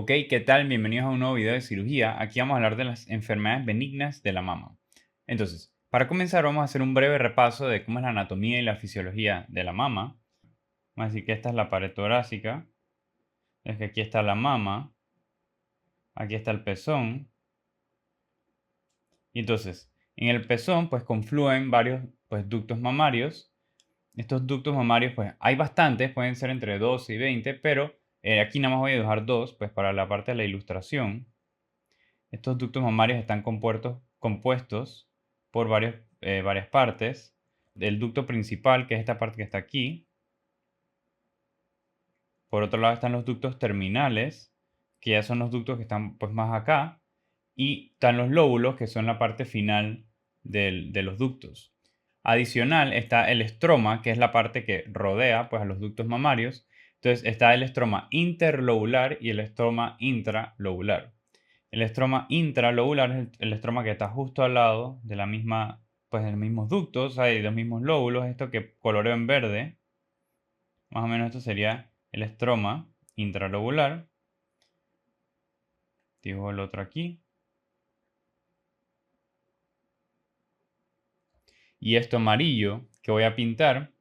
Ok, ¿qué tal? Bienvenidos a un nuevo video de cirugía. Aquí vamos a hablar de las enfermedades benignas de la mama. Entonces, para comenzar vamos a hacer un breve repaso de cómo es la anatomía y la fisiología de la mama. Vamos a decir que esta es la pared torácica, es que aquí está la mama, aquí está el pezón. Y entonces, en el pezón pues confluyen varios ductos mamarios. Estos ductos mamarios pues hay bastantes, pueden ser entre 12 y 20, pero aquí nada más voy a dejar dos pues para la parte de la ilustración. Estos ductos mamarios están compuestos por varias partes. Del ducto principal, que es esta parte que está aquí. Por otro lado están los ductos terminales, que ya son los ductos que están pues más acá. Y están los lóbulos, que son la parte final de los ductos. Adicional está el estroma, que es la parte que rodea pues a los ductos mamarios. Entonces está el estroma interlobular y el estroma intralobular. El estroma intralobular es el estroma que está justo al lado de la misma, pues de los mismos ductos, hay de los mismos lóbulos, esto que coloreo en verde. Más o menos esto sería el estroma intralobular. Dibujo el otro aquí. Y esto amarillo que voy a pintar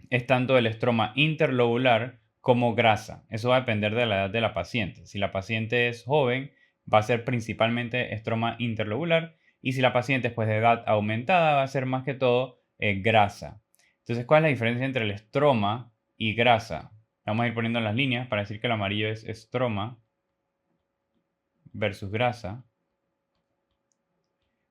es tanto el estroma interlobular como grasa. Eso va a depender de la edad de la paciente. Si la paciente es joven, va a ser principalmente estroma interlobular. Y si la paciente es pues, de edad aumentada, va a ser más que todo grasa. Entonces, ¿cuál es la diferencia entre el estroma y grasa? Vamos a ir poniendo las líneas para decir que el amarillo es estroma versus grasa.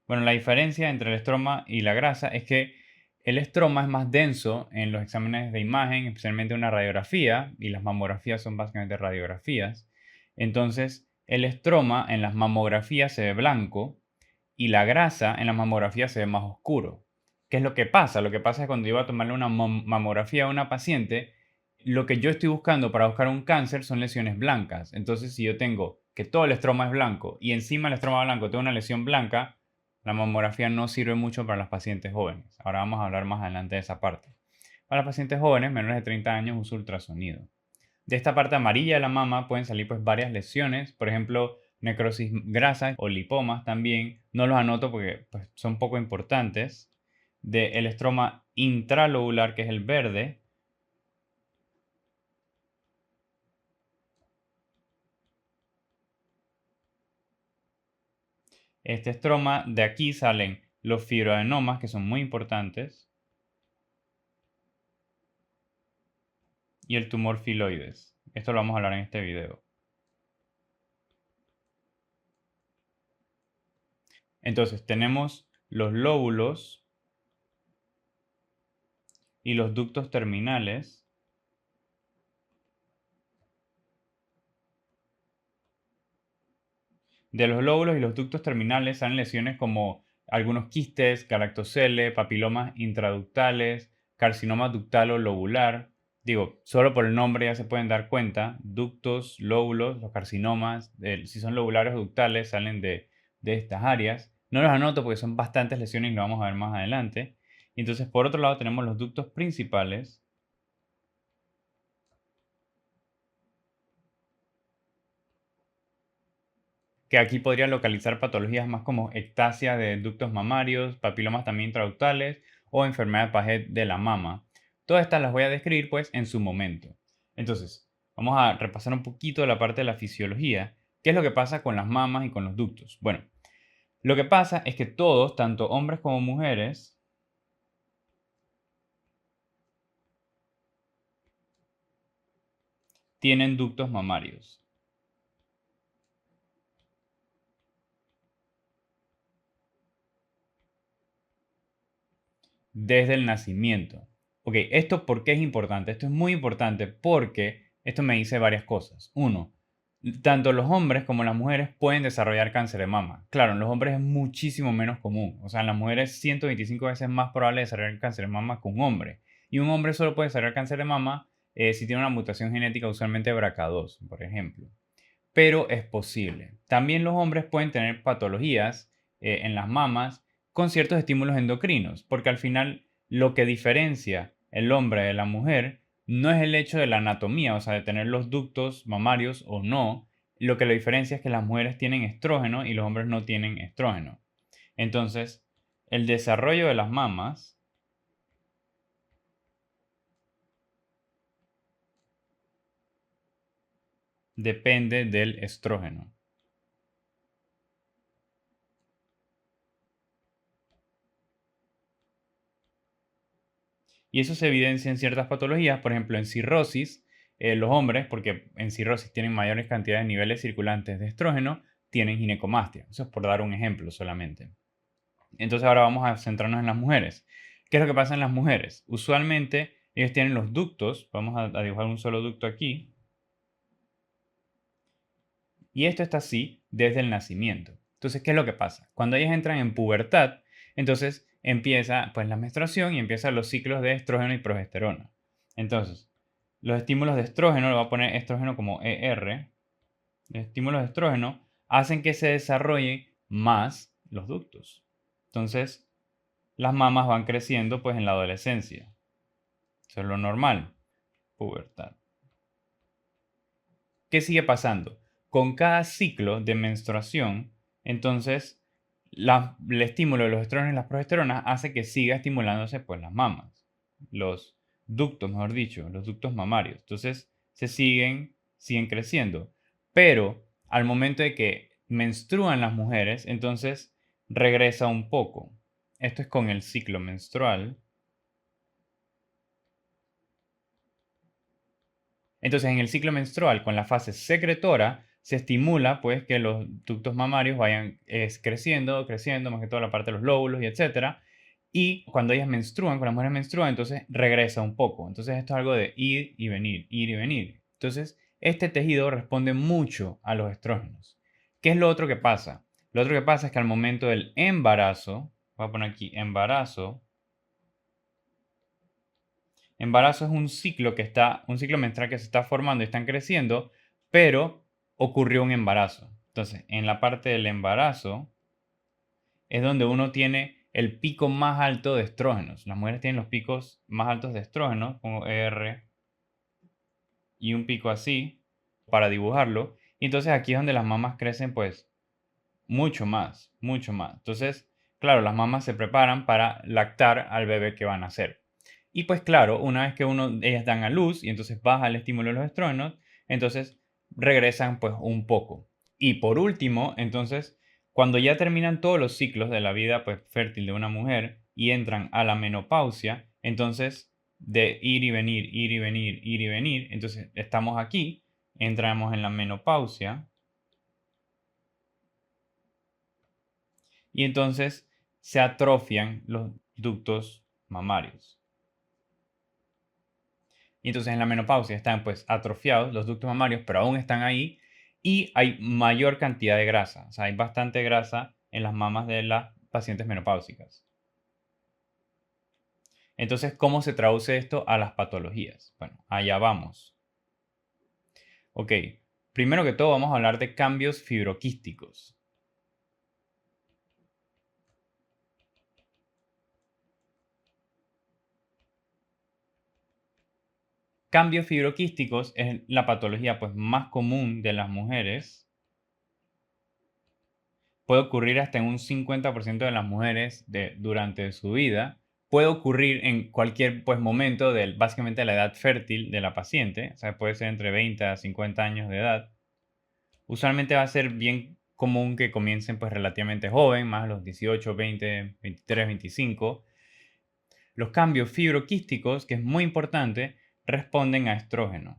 Bueno, la diferencia entre el estroma y la grasa es que el estroma es más denso en los exámenes de imagen, especialmente una radiografía, y las mamografías son básicamente radiografías. Entonces, el estroma en las mamografías se ve blanco y la grasa en las mamografías se ve más oscuro. ¿Qué es lo que pasa? Lo que pasa es que cuando yo voy a tomarle una mamografía a una paciente, lo que yo estoy buscando para buscar un cáncer son lesiones blancas. Entonces, si yo tengo que todo el estroma es blanco y encima del estroma blanco tengo una lesión blanca, la mamografía no sirve mucho para las pacientes jóvenes. Ahora vamos a hablar más adelante de esa parte. Para las pacientes jóvenes, menores de 30 años, uso ultrasonido. De esta parte amarilla de la mama pueden salir pues varias lesiones, por ejemplo, necrosis grasa o lipomas también. No los anoto porque pues, son poco importantes. Del estroma intralobular, que es el verde. Este estroma de aquí salen los fibroadenomas, que son muy importantes, y el tumor filoides. Esto lo vamos a hablar en este video. Entonces tenemos los lóbulos y los ductos terminales. De los lóbulos y los ductos terminales salen lesiones como algunos quistes, galactocele, papilomas intraductales, carcinoma ductal o lobular. Digo, solo por el nombre ya se pueden dar cuenta. Ductos, lóbulos, los carcinomas, si son lobulares o ductales, salen de estas áreas. No los anoto porque son bastantes lesiones y lo vamos a ver más adelante. Y entonces, por otro lado, tenemos los ductos principales, que aquí podrían localizar patologías más como ectasia de ductos mamarios, papilomas también intraductales o enfermedad de Paget de la mama. Todas estas las voy a describir pues en su momento. Entonces, vamos a repasar un poquito la parte de la fisiología. ¿Qué es lo que pasa con las mamas y con los ductos? Bueno, lo que pasa es que todos, tanto hombres como mujeres, tienen ductos mamarios. Desde el nacimiento. Ok, ¿esto por qué es importante? Esto es muy importante porque esto me dice varias cosas. Uno, tanto los hombres como las mujeres pueden desarrollar cáncer de mama. Claro, en los hombres es muchísimo menos común. O sea, en las mujeres es 125 veces más probable desarrollar cáncer de mama que un hombre. Y un hombre solo puede desarrollar cáncer de mama si tiene una mutación genética, usualmente BRCA2, por ejemplo. Pero es posible. También los hombres pueden tener patologías en las mamas con ciertos estímulos endocrinos, porque al final lo que diferencia el hombre de la mujer no es el hecho de la anatomía, o sea, de tener los ductos mamarios o no. Lo que lo diferencia es que las mujeres tienen estrógeno y los hombres no tienen estrógeno. Entonces, el desarrollo de las mamas depende del estrógeno. Y eso se evidencia en ciertas patologías, por ejemplo, en cirrosis, los hombres, porque en cirrosis tienen mayores cantidades de niveles circulantes de estrógeno, tienen ginecomastia. Eso es por dar un ejemplo solamente. Entonces ahora vamos a centrarnos en las mujeres. ¿Qué es lo que pasa en las mujeres? Usualmente ellos tienen los ductos, vamos a dibujar un solo ducto aquí, y esto está así desde el nacimiento. Entonces, ¿qué es lo que pasa? Cuando ellas entran en pubertad, entonces empieza pues la menstruación y empiezan los ciclos de estrógeno y progesterona. Entonces, los estímulos de estrógeno, le voy a poner estrógeno como ER, los estímulos de estrógeno hacen que se desarrollen más los ductos. Entonces, las mamas van creciendo pues en la adolescencia. Eso es lo normal. Pubertad. ¿Qué sigue pasando? Con cada ciclo de menstruación, entonces el estímulo de los estrógenos y las progesteronas hace que siga estimulándose pues las mamas, los ductos, mejor dicho, los ductos mamarios. Entonces siguen creciendo. Pero al momento de que menstruan las mujeres, entonces regresa un poco. Esto es con el ciclo menstrual. Entonces, en el ciclo menstrual, con la fase secretora, se estimula pues que los ductos mamarios vayan creciendo, creciendo, más que toda la parte de los lóbulos y etcétera. Y cuando ellas menstruan, cuando las mujeres menstruan, entonces regresa un poco. Entonces esto es algo de ir y venir, ir y venir. Entonces, este tejido responde mucho a los estrógenos. ¿Qué es lo otro que pasa? Lo otro que pasa es que al momento del embarazo, voy a poner aquí embarazo. Embarazo es un ciclo menstrual que se está formando y están creciendo, pero ocurrió un embarazo. Entonces, en la parte del embarazo es donde uno tiene el pico más alto de estrógenos. Las mujeres tienen los picos más altos de estrógenos, pongo R y un pico así para dibujarlo. Y entonces aquí es donde las mamas crecen pues mucho más, mucho más. Entonces, claro, las mamas se preparan para lactar al bebé que van a hacer. Y pues claro, una vez que ellas dan a luz y entonces baja el estímulo de los estrógenos, entonces regresan pues un poco. Y por último, entonces, cuando ya terminan todos los ciclos de la vida pues fértil de una mujer y entran a la menopausia, entonces de ir y venir, ir y venir, ir y venir, entonces estamos aquí, entramos en la menopausia y entonces se atrofian los ductos mamarios. Y entonces en la menopausia están pues atrofiados los ductos mamarios, pero aún están ahí y hay mayor cantidad de grasa. O sea, hay bastante grasa en las mamas de las pacientes menopáusicas. Entonces, ¿cómo se traduce esto a las patologías? Bueno, allá vamos. Ok, primero que todo vamos a hablar de cambios fibroquísticos. Cambios fibroquísticos es la patología pues, más común de las mujeres. Puede ocurrir hasta en un 50% de las mujeres durante su vida. Puede ocurrir en cualquier pues, momento de básicamente la edad fértil de la paciente. O sea, puede ser entre 20 a 50 años de edad. Usualmente va a ser bien común que comiencen pues relativamente joven, más a los 18, 20, 23, 25. Los cambios fibroquísticos, que es muy importante, responden a estrógeno.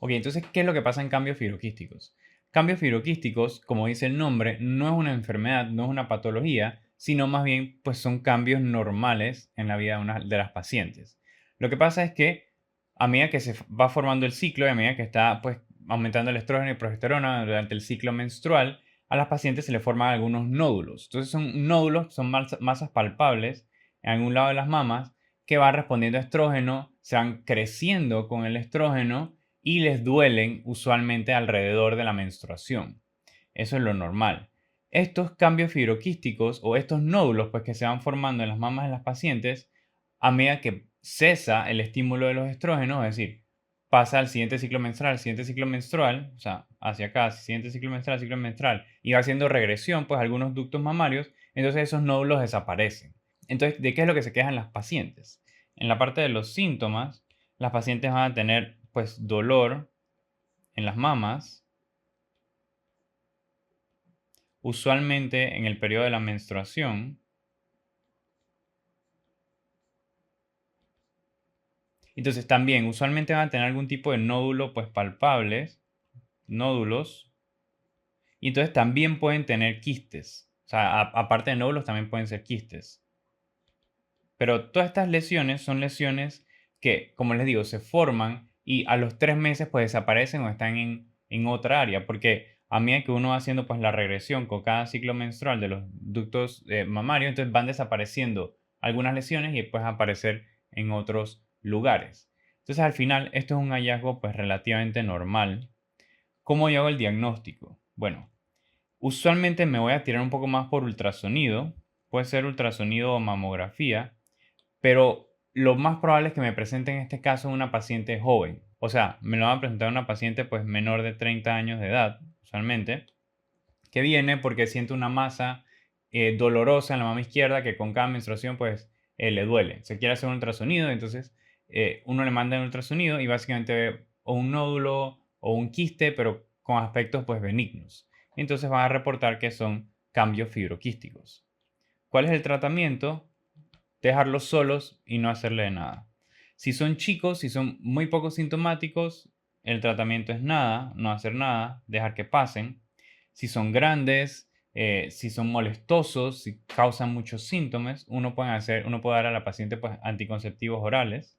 Ok, entonces, ¿qué es lo que pasa en cambios fibroquísticos? Cambios fibroquísticos, como dice el nombre, no es una enfermedad, no es una patología, sino más bien pues son cambios normales en la vida de, de las pacientes. Lo que pasa es que a medida que se va formando el ciclo y a medida que está pues aumentando el estrógeno y progesterona durante el ciclo menstrual, a las pacientes se les forman algunos nódulos. Entonces son nódulos, son masas palpables en algún lado de las mamas que van respondiendo a estrógeno, se van creciendo con el estrógeno y les duelen usualmente alrededor de la menstruación. Eso es lo normal. Estos cambios fibroquísticos o estos nódulos pues, que se van formando en las mamas de las pacientes, a medida que cesa el estímulo de los estrógenos, es decir, pasa al siguiente ciclo menstrual, o sea, hacia acá, siguiente ciclo menstrual, y va haciendo regresión, pues algunos ductos mamarios, entonces esos nódulos desaparecen. Entonces, ¿de qué es lo que se quejan las pacientes? En la parte de los síntomas, las pacientes van a tener pues dolor en las mamas, usualmente en el periodo de la menstruación. Entonces también usualmente van a tener algún tipo de nódulo pues palpables, nódulos, y entonces también pueden tener quistes. O sea, aparte de nódulos también pueden ser quistes. Pero todas estas lesiones son lesiones que, como les digo, se forman y a los 3 meses pues desaparecen o están en otra área, porque a medida que uno va haciendo pues la regresión con cada ciclo menstrual de los ductos mamarios, entonces van desapareciendo algunas lesiones y después aparecer en otros lugares. Entonces al final esto es un hallazgo pues relativamente normal. ¿Cómo yo hago el diagnóstico? Bueno, usualmente me voy a tirar un poco más por ultrasonido, puede ser ultrasonido o mamografía, pero lo más probable es que me presente en este caso una paciente joven. O sea, me lo van a presentar una paciente pues menor de 30 años de edad, usualmente, que viene porque siente una masa dolorosa en la mama izquierda que con cada menstruación pues le duele. Se quiere hacer un ultrasonido, entonces uno le manda el ultrasonido y básicamente ve o un nódulo o un quiste, pero con aspectos pues benignos. Entonces van a reportar que son cambios fibroquísticos. ¿Cuál es el tratamiento? Dejarlos solos y no hacerle nada. Si son chicos, si son muy poco sintomáticos, el tratamiento es nada, no hacer nada, dejar que pasen. Si son grandes, si son molestosos, si causan muchos síntomas, uno puede dar a la paciente pues, anticonceptivos orales.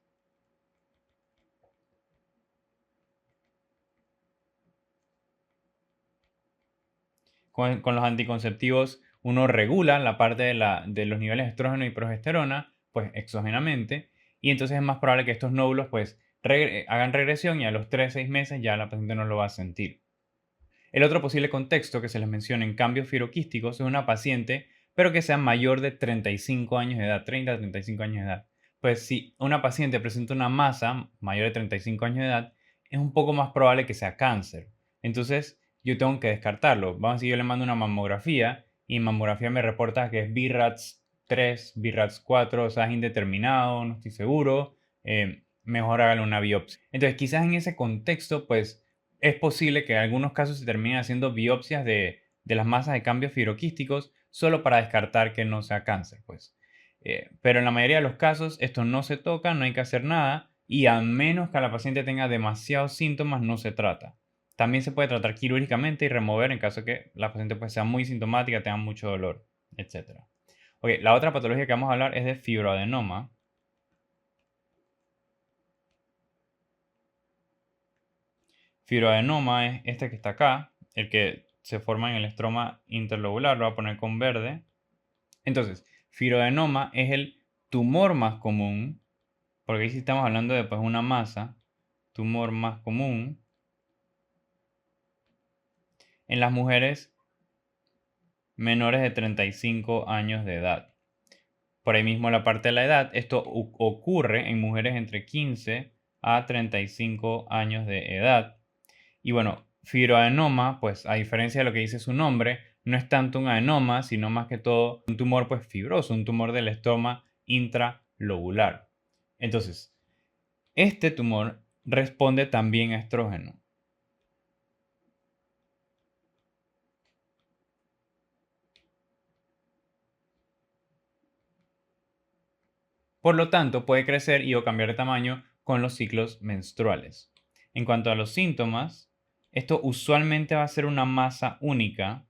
Con los anticonceptivos uno regula la parte de los niveles de estrógeno y progesterona, pues exógenamente, y entonces es más probable que estos nódulos pues hagan regresión y a los 3 6 meses ya la paciente no lo va a sentir. El otro posible contexto que se les menciona en cambios firoquísticos es una paciente, pero que sea mayor de 35 años de edad, 30 a 35 años de edad. Pues si una paciente presenta una masa mayor de 35 años de edad, es un poco más probable que sea cáncer. Entonces, yo tengo que descartarlo. Vamos a decir, yo le mando una mamografía y en mamografía me reporta que es BRAF 3, BRAF 4, o sea, es indeterminado, no estoy seguro. Mejor hágale una biopsia. Entonces, quizás en ese contexto, pues es posible que en algunos casos se terminen haciendo biopsias de las masas de cambios fibroquísticos solo para descartar que no sea cáncer, pues. Pero en la mayoría de los casos esto no se toca, no hay que hacer nada y a menos que la paciente tenga demasiados síntomas no se trata. También se puede tratar quirúrgicamente y remover en caso que la paciente pues, sea muy sintomática, tenga mucho dolor, etc. Ok, la otra patología que vamos a hablar es de fibroadenoma. Fibroadenoma es este que está acá, el que se forma en el estroma interlobular, lo voy a poner con verde. Entonces, fibroadenoma es el tumor más común, porque ahí sí estamos hablando de pues, una masa, tumor más común en las mujeres menores de 35 años de edad. Por ahí mismo la parte de la edad, esto ocurre en mujeres entre 15 a 35 años de edad. Y bueno, fibroadenoma, pues a diferencia de lo que dice su nombre, no es tanto un adenoma, sino más que todo un tumor pues fibroso, un tumor del estroma intralobular. Entonces, este tumor responde también a estrógeno. Por lo tanto, puede crecer y o cambiar de tamaño con los ciclos menstruales. En cuanto a los síntomas, esto usualmente va a ser una masa única,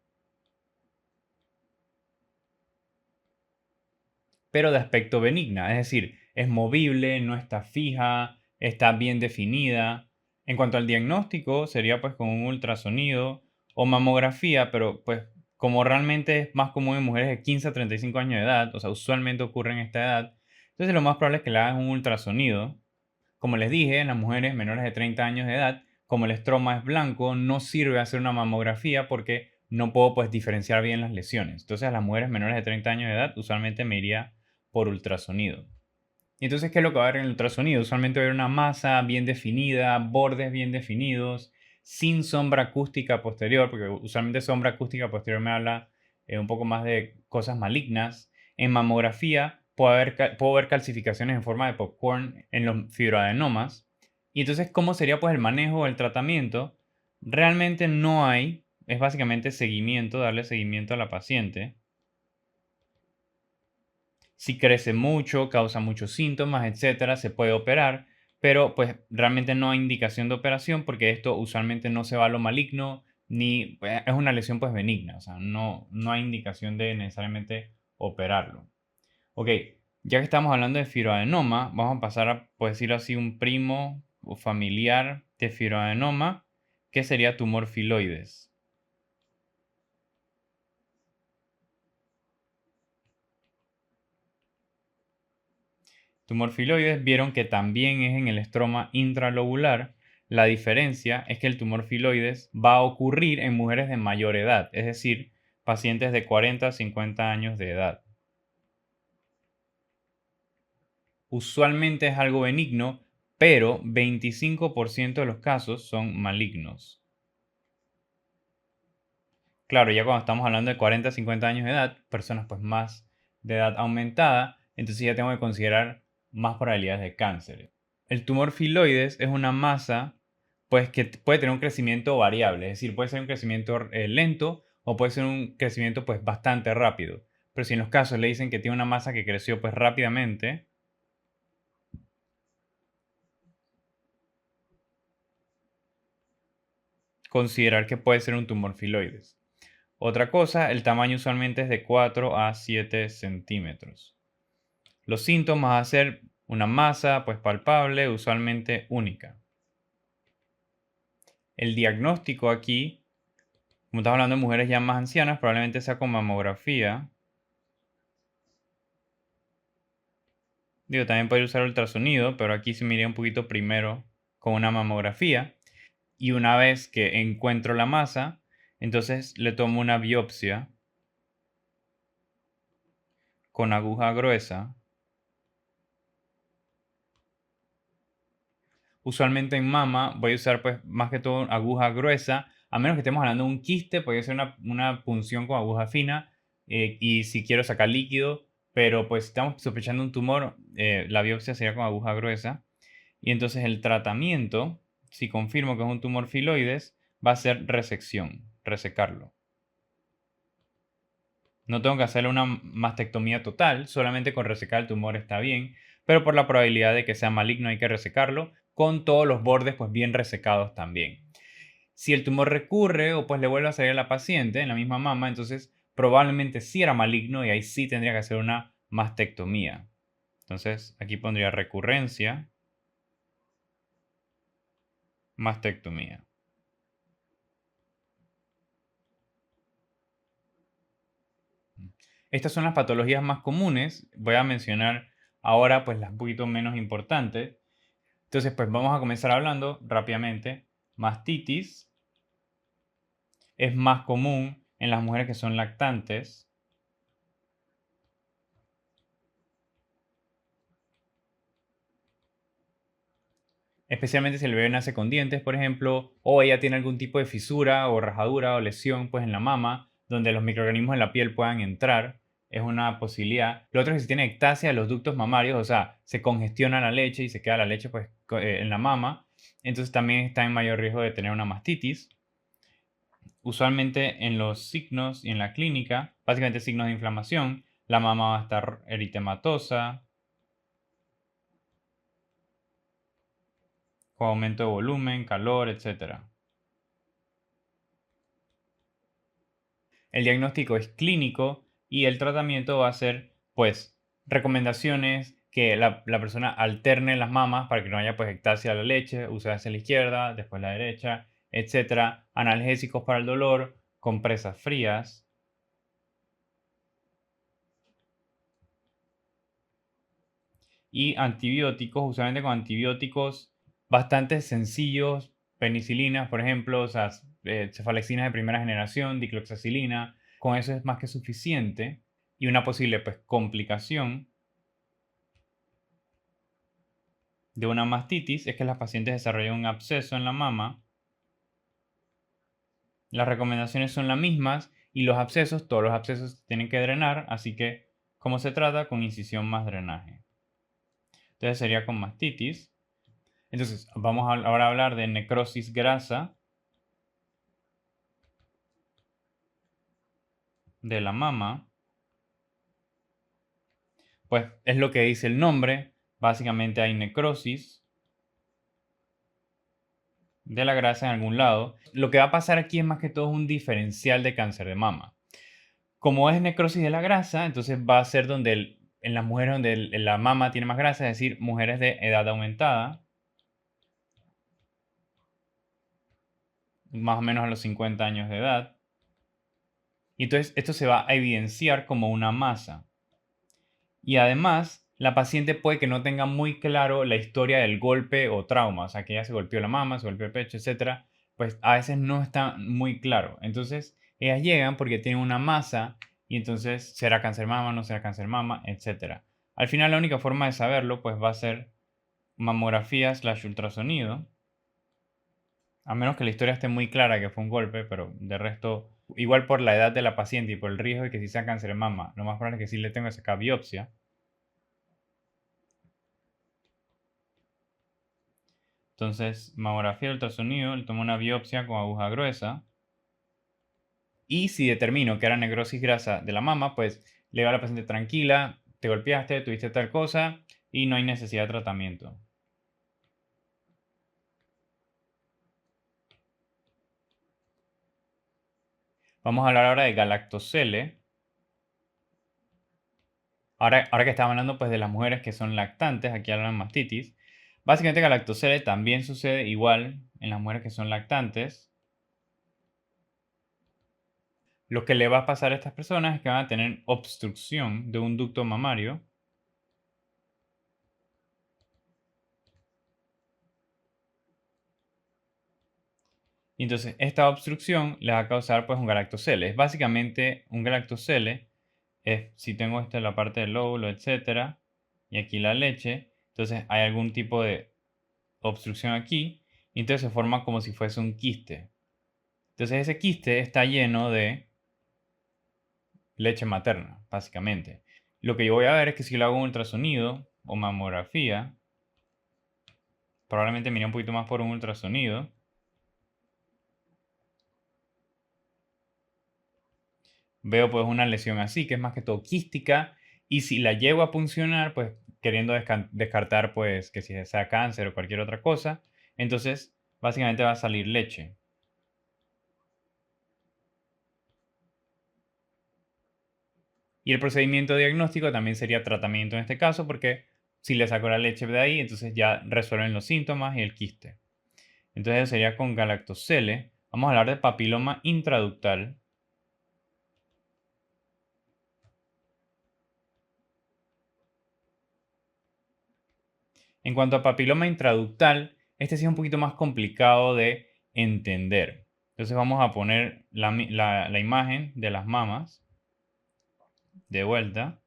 pero de aspecto benigna, es decir, es movible, no está fija, está bien definida. En cuanto al diagnóstico, sería pues con un ultrasonido o mamografía, pero pues como realmente es más común en mujeres de 15 a 35 años de edad, o sea, usualmente ocurre en esta edad, entonces lo más probable es que le hagan un ultrasonido. Como les dije, en las mujeres menores de 30 años de edad, como el estroma es blanco, no sirve hacer una mamografía porque no puedo pues diferenciar bien las lesiones. Entonces a las mujeres menores de 30 años de edad usualmente me iría por ultrasonido. Y entonces, ¿qué es lo que va a ver en el ultrasonido? Usualmente va a haber una masa bien definida, bordes bien definidos, sin sombra acústica posterior, porque usualmente sombra acústica posterior me habla un poco más de cosas malignas. En mamografía puedo ver calcificaciones en forma de popcorn en los fibroadenomas. Y entonces, ¿cómo sería pues el manejo o el tratamiento? Realmente no hay, es básicamente seguimiento, darle seguimiento a la paciente. Si crece mucho, causa muchos síntomas, etcétera, se puede operar, pero pues realmente no hay indicación de operación porque esto usualmente no se va a lo maligno ni pues, es una lesión pues benigna, o sea, no hay indicación de necesariamente operarlo. Ok, ya que estamos hablando de fibroadenoma, vamos a pasar a, pues decirlo así, un primo o familiar de fibroadenoma, que sería tumor filoides. Tumor filoides vieron que también es en el estroma intralobular. La diferencia es que el tumor filoides va a ocurrir en mujeres de mayor edad, es decir, pacientes de 40 a 50 años de edad. Usualmente es algo benigno, pero 25% de los casos son malignos. Claro, ya cuando estamos hablando de 40 a 50 años de edad, personas pues más de edad aumentada, entonces ya tengo que considerar más probabilidades de cáncer. El tumor filoides es una masa pues, que puede tener un crecimiento variable, es decir, puede ser un crecimiento lento o puede ser un crecimiento pues, bastante rápido. Pero si en los casos le dicen que tiene una masa que creció pues, rápidamente, considerar que puede ser un tumor filoides. Otra cosa, el tamaño usualmente es de 4 a 7 centímetros. Los síntomas van a ser una masa pues, palpable, usualmente única. El diagnóstico aquí, como estamos hablando de mujeres ya más ancianas, probablemente sea con mamografía. Digo, también puede usar ultrasonido, pero aquí se me iría un poquito primero con una mamografía. Y una vez que encuentro la masa, entonces le tomo una biopsia con aguja gruesa. Usualmente en mama voy a usar pues más que todo aguja gruesa, a menos que estemos hablando de un quiste, puede ser una punción con aguja fina y si quiero sacar líquido, pero pues si estamos sospechando un tumor, la biopsia sería con aguja gruesa. Y entonces el tratamiento, si confirmo que es un tumor filoides, va a ser resección, resecarlo. No tengo que hacerle una mastectomía total, solamente con resecar el tumor está bien, pero por la probabilidad de que sea maligno hay que resecarlo, con todos los bordes pues bien resecados también. Si el tumor recurre o pues le vuelve a salir a la paciente en la misma mama, entonces probablemente sí era maligno y ahí sí tendría que hacer una mastectomía. Entonces aquí pondría recurrencia, mastectomía. Estas son las patologías más comunes. Voy a mencionar ahora pues las un poquito menos importantes. Entonces pues vamos a comenzar hablando rápidamente. Mastitis es más común en las mujeres que son lactantes. Especialmente si el bebé nace con dientes, por ejemplo, o ella tiene algún tipo de fisura o rajadura o lesión pues en la mama, donde los microorganismos en la piel puedan entrar, es una posibilidad. Lo otro es que si tiene ectasia de los ductos mamarios, o sea, se congestiona la leche y se queda la leche pues en la mama, entonces también está en mayor riesgo de tener una mastitis. Usualmente en los signos y en la clínica, básicamente signos de inflamación, la mama va a estar eritematosa, con aumento de volumen, calor, etc. El diagnóstico es clínico y el tratamiento va a ser, pues, recomendaciones que la persona alterne las mamas para que no haya, pues, ectasia a la leche, use hacia la izquierda, después la derecha, etcétera. Analgésicos para el dolor, compresas frías. Y antibióticos, usualmente con antibióticos bastante sencillos, penicilinas, por ejemplo, o sea, cefalexinas de primera generación, dicloxacilina, con eso es más que suficiente. Y una posible pues, complicación de una mastitis es que las pacientes desarrollan un absceso en la mama. Las recomendaciones son las mismas y todos los abscesos tienen que drenar, así que, ¿cómo se trata? Con incisión más drenaje. Entonces sería con mastitis. Entonces, vamos ahora a hablar de necrosis grasa de la mama. Pues es lo que dice el nombre. Básicamente hay necrosis de la grasa en algún lado. Lo que va a pasar aquí es más que todo un diferencial de cáncer de mama. Como es necrosis de la grasa, entonces va a ser en las mujeres donde la mama tiene más grasa, es decir, mujeres de edad aumentada, más o menos a los 50 años de edad. Y entonces esto se va a evidenciar como una masa. Y además, la paciente puede que no tenga muy claro la historia del golpe o trauma, o sea, que ella se golpeó la mama, se golpeó el pecho, etcétera, pues a veces no está muy claro. Entonces, ellas llegan porque tienen una masa y entonces será cáncer mama, no será cáncer mama, etcétera. Al final, la única forma de saberlo, pues va a ser mamografía / ultrasonido, a menos que la historia esté muy clara que fue un golpe, pero de resto, igual por la edad de la paciente y por el riesgo de que si sea cáncer de mama, lo más probable es que sí le tengo que sacar biopsia. Entonces, mamografía, ultrasonido, le tomo una biopsia con aguja gruesa. Y si determino que era necrosis grasa de la mama, pues le digo a la paciente tranquila, te golpeaste, tuviste tal cosa y no hay necesidad de tratamiento. Vamos a hablar ahora de galactocele. Ahora que estamos hablando pues de las mujeres que son lactantes, aquí hablan de mastitis. Básicamente galactocele también sucede igual en las mujeres que son lactantes. Lo que le va a pasar a estas personas es que van a tener obstrucción de un ducto mamario. Y entonces esta obstrucción le va a causar pues un galactocele. Es básicamente un galactocele. Si tengo esta la parte del lóbulo, etcétera, y aquí la leche, entonces hay algún tipo de obstrucción aquí, y entonces se forma como si fuese un quiste. Entonces ese quiste está lleno de leche materna, básicamente. Lo que yo voy a ver es que si lo hago un ultrasonido o mamografía, probablemente mire un poquito más por un ultrasonido. Veo pues una lesión así, que es más que todo quística, y si la llego a puncionar, pues queriendo descartar pues que si sea cáncer o cualquier otra cosa, entonces básicamente va a salir leche. Y el procedimiento diagnóstico también sería tratamiento en este caso, porque si le saco la leche de ahí, entonces ya resuelven los síntomas y el quiste. Entonces eso sería con galactocele. Vamos a hablar de papiloma intraductal. En cuanto a papiloma intraductal, este sí es un poquito más complicado de entender. Entonces vamos a poner la imagen de las mamas de vuelta.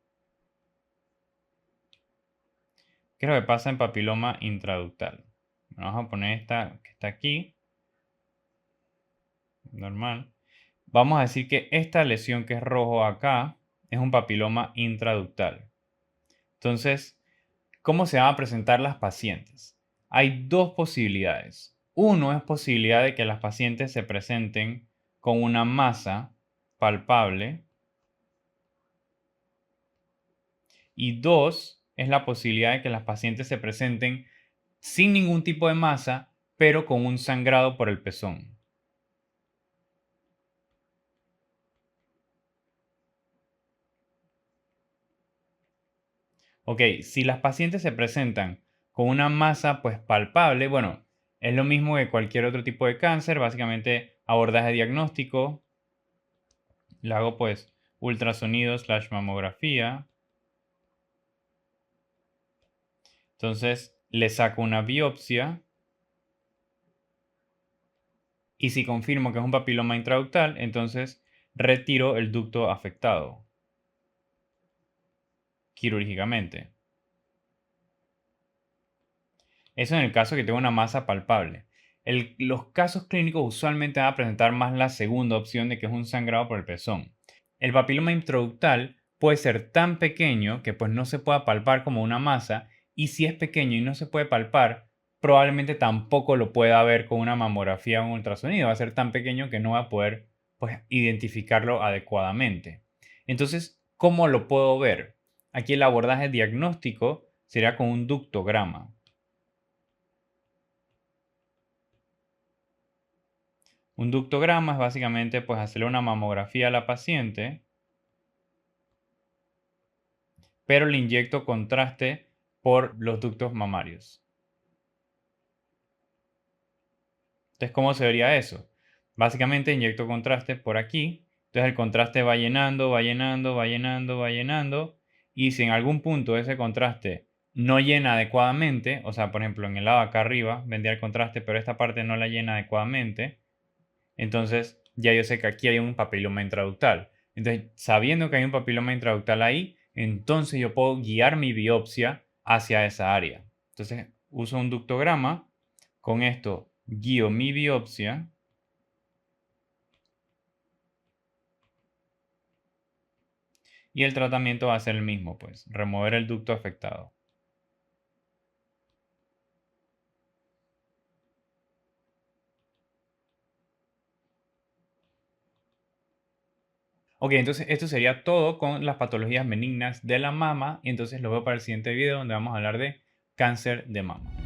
¿Qué es lo que pasa en papiloma intraductal? Vamos a poner esta que está aquí, normal. Vamos a decir que esta lesión que es rojo acá es un papiloma intraductal. Entonces, ¿cómo se van a presentar las pacientes? Hay dos posibilidades. Uno es posibilidad de que las pacientes se presenten con una masa palpable. Y dos es la posibilidad de que las pacientes se presenten sin ningún tipo de masa, pero con un sangrado por el pezón. Ok, si las pacientes se presentan con una masa pues palpable, bueno, es lo mismo que cualquier otro tipo de cáncer, básicamente abordaje diagnóstico, le hago pues ultrasonido / mamografía, entonces le saco una biopsia y si confirmo que es un papiloma intraductal, entonces retiro el ducto afectado quirúrgicamente. Eso en el caso que tenga una masa palpable. Los casos clínicos usualmente van a presentar más la segunda opción de que es un sangrado por el pezón. El papiloma intraductal puede ser tan pequeño que pues no se pueda palpar como una masa, y si es pequeño y no se puede palpar, probablemente tampoco lo pueda ver con una mamografía o un ultrasonido. Va a ser tan pequeño que no va a poder pues identificarlo adecuadamente. Entonces, ¿cómo lo puedo ver? Aquí el abordaje diagnóstico sería con un ductograma. Un ductograma es básicamente pues hacerle una mamografía a la paciente, pero le inyecto contraste por los ductos mamarios. Entonces, ¿cómo se vería eso? Básicamente inyecto contraste por aquí, entonces el contraste va llenando, va llenando, va llenando, va llenando, y si en algún punto ese contraste no llena adecuadamente, o sea, por ejemplo, en el lado acá arriba vendría el contraste, pero esta parte no la llena adecuadamente, entonces ya yo sé que aquí hay un papiloma intraductal. Entonces, sabiendo que hay un papiloma intraductal ahí, entonces yo puedo guiar mi biopsia hacia esa área. Entonces, uso un ductograma, con esto guío mi biopsia y el tratamiento va a ser el mismo, pues, remover el ducto afectado. Ok, entonces esto sería todo con las patologías benignas de la mama, y entonces lo veo para el siguiente video donde vamos a hablar de cáncer de mama.